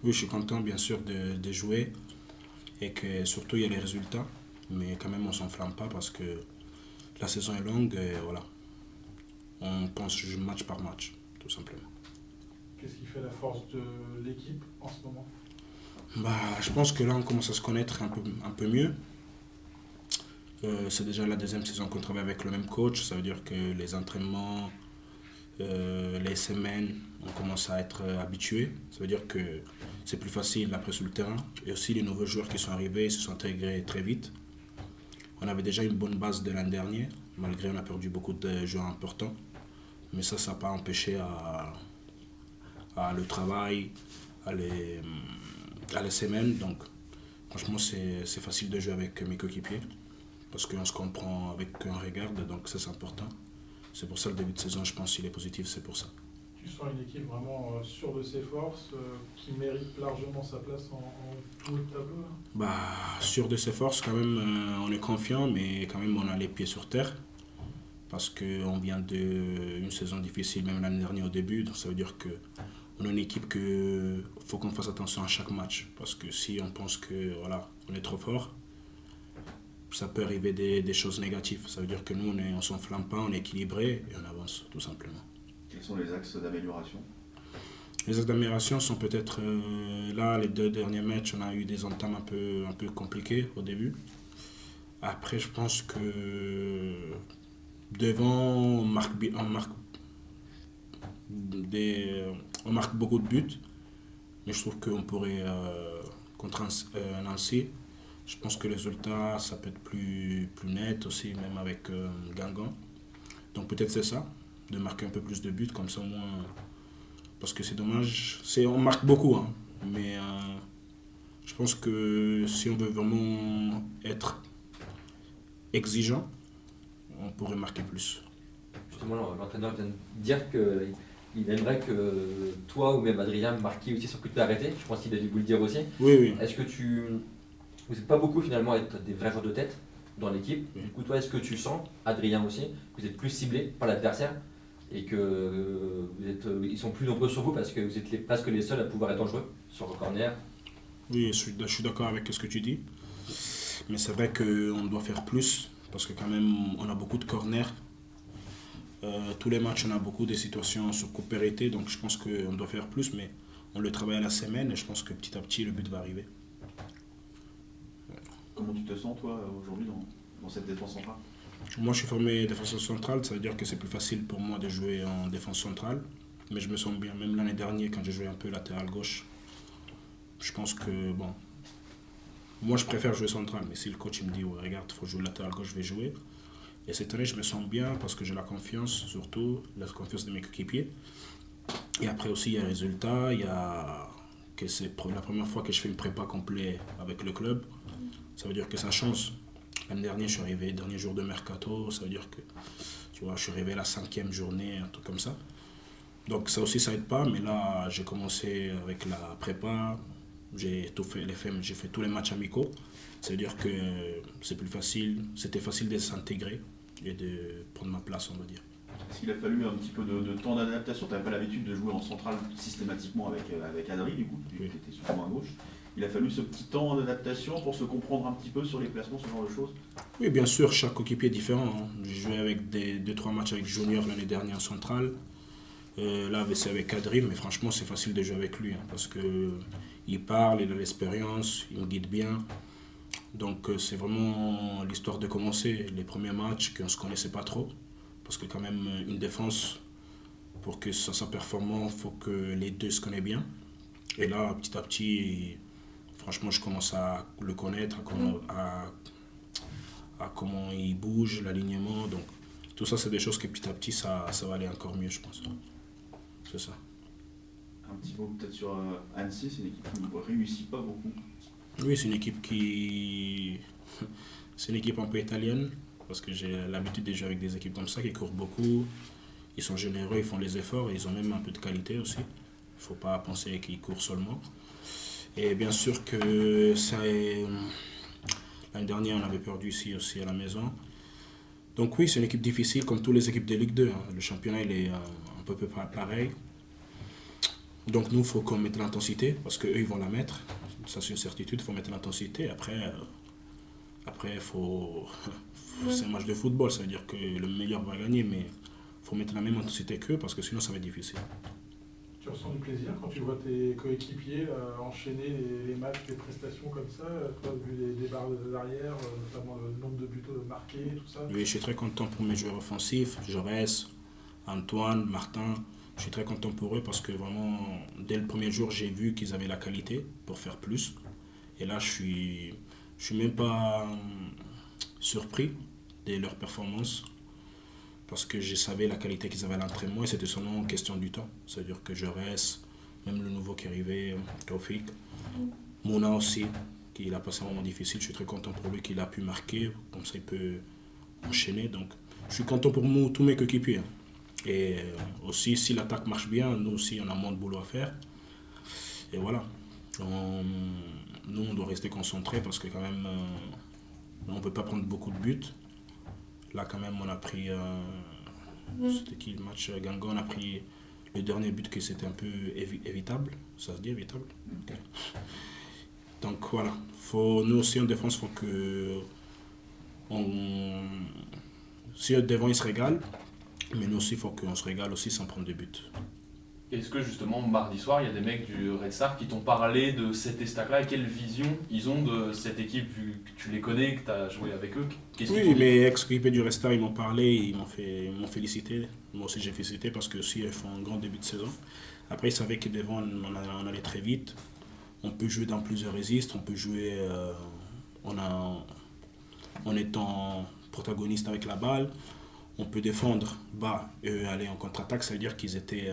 Oui, je suis content bien sûr de jouer et que surtout il y a les résultats. Mais quand même, on s'enflamme pas parce que la saison est longue et voilà. On pense match par match, tout simplement. Qu'est-ce qui fait la force de l'équipe en ce moment? Je pense que là, on commence à se connaître un peu mieux. C'est déjà la deuxième saison qu'on travaille avec le même coach. Ça veut dire que les entraînements, les semaines, on commence à être habitués. Ça veut dire que c'est plus facile après sur le terrain. Et aussi les nouveaux joueurs qui sont arrivés, ils se sont intégrés très vite. On avait déjà une bonne base de l'année dernière, malgré on a perdu beaucoup de joueurs importants. Mais ça n'a pas empêché à le travail, à les semaines. Donc franchement, c'est facile de jouer avec mes coéquipiers parce qu'on se comprend avec un regard, donc ça c'est important. C'est pour ça le début de saison, je pense qu'il est positif, c'est pour ça. Tu sens une équipe vraiment sûre de ses forces, qui mérite largement sa place en haut de tableau là? Sûr de ses forces, quand même, on est confiant, mais quand même, on a les pieds sur terre. Parce qu'on vient d'une saison difficile, même l'année dernière au début. Donc ça veut dire qu'on est une équipe qu'il faut qu'on fasse attention à chaque match. Parce que si on pense que voilà, on est trop fort, ça peut arriver des choses négatives. Ça veut dire que nous, on ne s'enflamme pas, on est équilibré et on avance, tout simplement. Quels sont les axes d'amélioration? Les axes d'amélioration sont peut-être là, les 2 derniers matchs, on a eu des entames un peu compliquées au début. Après, je pense que devant, on marque beaucoup de buts, mais je trouve qu'on pourrait, contre Nancy, je pense que le résultat, ça peut être plus net aussi, même avec Guingamp. Donc peut-être c'est ça, de marquer un peu plus de buts, comme ça au moins. Parce que c'est dommage, on marque beaucoup, hein, mais je pense que si on veut vraiment être exigeant, on pourrait marquer plus. Justement, l'entraîneur vient de dire qu'il aimerait que toi ou même Adrien marquiez aussi sur coup de pied arrêté. Je pense qu'il a dû vous le dire aussi. Oui, oui. Est-ce que vous n'êtes pas beaucoup finalement à être des vrais joueurs de tête dans l'équipe? Oui. Du coup, toi, est-ce que tu sens, Adrien aussi, que vous êtes plus ciblé par l'adversaire et que ils sont plus nombreux sur vous parce que vous êtes presque les seuls à pouvoir être dangereux sur le corner? Oui, je suis d'accord avec ce que tu dis. Mais c'est vrai qu'on doit faire plus parce que quand même, on a beaucoup de corners. Tous les matchs, on a beaucoup de situations sur coup de arrêté, donc je pense qu'on doit faire plus, mais on le travaille à la semaine et je pense que petit à petit, le but va arriver. Comment tu te sens, toi, aujourd'hui, dans cette défense centrale? Moi, je suis formé défenseur central, ça veut dire que c'est plus facile pour moi de jouer en défense centrale, mais je me sens bien. Même l'année dernière, quand j'ai joué un peu latéral gauche, je pense que, bon, moi, je préfère jouer central, mais si le coach il me dit, ouais, regarde, il faut jouer latéral gauche, je vais jouer. Et cette année, je me sens bien parce que j'ai la confiance, surtout la confiance de mes coéquipiers. Et après aussi, il y a les résultats, il y a que c'est la première fois que je fais une prépa complète avec le club. Ça veut dire que ça change. L'année dernière, je suis arrivé dernier jour de mercato, ça veut dire que tu vois, je suis arrivé la 5e journée, un truc comme ça. Donc ça aussi, ça aide pas, mais là, j'ai commencé avec la prépa, j'ai fait tous les matchs amicaux. Ça veut dire que c'est plus facile, c'était facile de s'intégrer et de prendre ma place, on va dire. Est-ce qu'il a fallu un petit peu de temps d'adaptation? Tu n'avais pas l'habitude de jouer en centrale systématiquement avec Adri, du coup, tu Oui. étais souvent à gauche. Il a fallu ce petit temps d'adaptation pour se comprendre un petit peu sur les placements, ce genre de choses? Oui, bien sûr, chaque coéquipier est différent, hein. J'ai joué avec 2-3 matchs avec Junior l'année dernière en centrale. Là, c'est avec Adri, mais franchement, c'est facile de jouer avec lui, hein, parce qu'il parle, il a l'expérience, il me guide bien. Donc c'est vraiment l'histoire de commencer les premiers matchs qu'on ne se connaissait pas trop. Parce que quand même une défense, pour que ça soit performant, il faut que les deux se connaissent bien. Et là, petit à petit, franchement, je commence à le connaître, à comment il bouge, l'alignement. Donc tout ça, c'est des choses que petit à petit, ça va aller encore mieux, je pense. C'est ça. Un petit mot peut-être sur Annecy, c'est une équipe qui ne réussit pas beaucoup. Oui, c'est une équipe qui... c'est une équipe un peu italienne, parce que j'ai l'habitude de jouer avec des équipes comme ça, qui courent beaucoup, ils sont généreux, ils font les efforts, et ils ont même un peu de qualité aussi. Il ne faut pas penser qu'ils courent seulement. Et bien sûr que l'année dernière, on avait perdu ici aussi à la maison. Donc oui, c'est une équipe difficile, comme toutes les équipes de Ligue 2. Hein. Le championnat, il est un peu pareil. Donc nous, il faut qu'on mette l'intensité, parce qu'eux, ils vont la mettre. Ça, c'est une certitude, il faut mettre l'intensité. Après c'est un match de football, ça veut dire que le meilleur va gagner, mais il faut mettre la même intensité qu'eux, parce que sinon, ça va être difficile. Tu ressens du plaisir quand tu vois tes coéquipiers enchaîner les matchs, les prestations comme ça, toi, vu les barres d'arrière, notamment le nombre de buts marqués, tout ça? Oui, je suis très content pour mes joueurs offensifs, Jaurès, Antoine, Martin. Je suis très content pour eux parce que vraiment, dès le premier jour, j'ai vu qu'ils avaient la qualité pour faire plus. Et là, je suis même pas surpris de leur performance parce que je savais la qualité qu'ils avaient à l'entraînement et c'était seulement question du temps. C'est-à-dire que Jaurès, même le nouveau qui est arrivé, Taufik, Mouna aussi, qui a passé un moment difficile, je suis très content pour lui qu'il a pu marquer, comme ça il peut enchaîner. Donc, je suis content pour tous mes coéquipiers. Et aussi, si l'attaque marche bien, nous aussi, on a moins de boulot à faire. Et voilà. Nous, on doit rester concentrés parce que quand même, on ne peut pas prendre beaucoup de buts. Là, quand même, on a pris... C'était qui le match Gangan? On a pris le dernier but qui c'était un peu évitable. Ça se dit évitable? Okay. Donc voilà. Nous aussi, en défense, il faut que... Si devant, il se régale, mais nous aussi, il faut qu'on se régale aussi sans prendre de buts. Est-ce que justement, mardi soir, il y a des mecs du Red Star qui t'ont parlé de cette Estac-là et quelle vision ils ont de cette équipe, vu que tu les connais, que tu as joué avec eux? Oui, mes ex-équipiers du Red Star, ils m'ont parlé, ils m'ont félicité. Moi aussi, j'ai félicité parce que aussi, ils font un grand début de saison. Après, ils savaient que devant, on allait très vite. On peut jouer dans plusieurs registres, on peut jouer en étant protagoniste avec la balle. On peut défendre bas et aller en contre-attaque, ça veut dire qu'ils étaient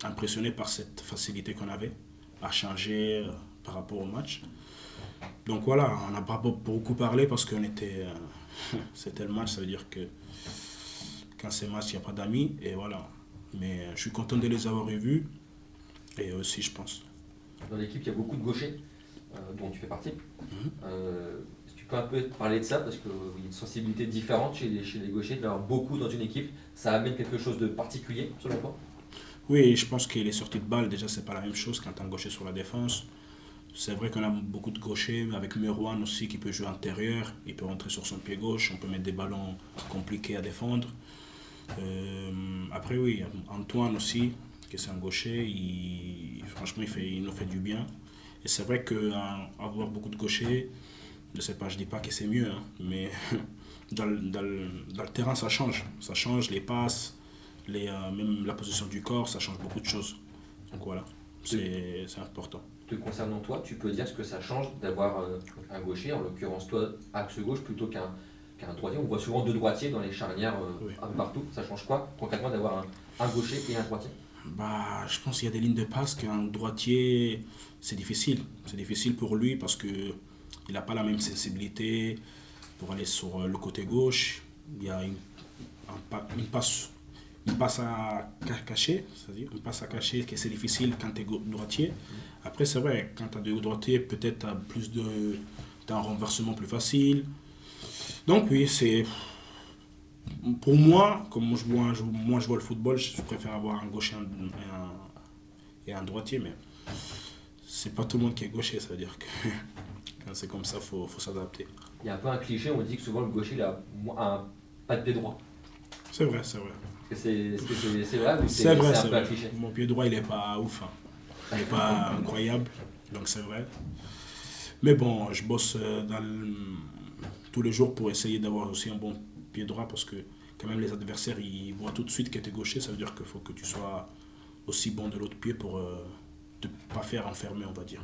impressionnés par cette facilité qu'on avait à changer par rapport au match. Donc voilà, on n'a pas beaucoup parlé parce qu'on était... c'était le match, ça veut dire que quand c'est match, il n'y a pas d'amis, et voilà. Mais je suis content de les avoir revus, et aussi je pense. Dans l'équipe, il y a beaucoup de gauchers, dont tu fais partie. Tu peux un peu parler de ça parce qu'il y a une sensibilité différente chez les gauchers, d'avoir beaucoup dans une équipe, ça amène quelque chose de particulier selon toi? Oui, je pense que les sorties de balles, déjà c'est pas la même chose quand un gaucher sur la défense. C'est vrai qu'on a beaucoup de gauchers, avec Merwan aussi qui peut jouer intérieur, il peut rentrer sur son pied gauche, on peut mettre des ballons compliqués à défendre. Après oui, Antoine aussi, qui est un gaucher, franchement il nous fait du bien. Et c'est vrai qu'avoir beaucoup de gauchers, je sais pas, je dis pas que c'est mieux, hein, mais dans le terrain ça change les passes, même la position du corps, ça change beaucoup de choses. Donc voilà, c'est important. Te concernant toi, tu peux dire ce que ça change d'avoir un gaucher, en l'occurrence toi axe gauche plutôt qu'un droitier. On voit souvent deux droitiers dans les charnières Oui. un peu partout. Ça change quoi concrètement d'avoir un gaucher et un droitier? Je pense qu'il y a des lignes de passe qu'un droitier, c'est difficile. C'est difficile pour lui parce que il n'a pas la même sensibilité pour aller sur le côté gauche. Il y a une passe à cacher, c'est-à-dire une passe à cacher que c'est difficile quand tu es droitier. Après, c'est vrai, quand tu as deux droitiers, peut-être tu as un renversement plus facile. Donc oui, c'est... Pour moi, comme je vois le football, je préfère avoir un gaucher et un droitier, mais c'est pas tout le monde qui est gaucher, ça veut dire que quand c'est comme ça, il faut s'adapter. Il y a un peu un cliché, on dit que souvent le gaucher il a pas de pied droit. C'est vrai, c'est vrai. C'est vrai ou C'est vrai, un c'est peu un vrai. cliché? Mon pied droit, il n'est pas ouf, hein. Il n'est pas incroyable, donc c'est vrai. Mais bon, je bosse tous les jours pour essayer d'avoir aussi un bon pied droit parce que quand même les adversaires, ils voient tout de suite que tu es gaucher, ça veut dire qu'il faut que tu sois aussi bon de l'autre pied pour ne pas faire enfermer, on va dire.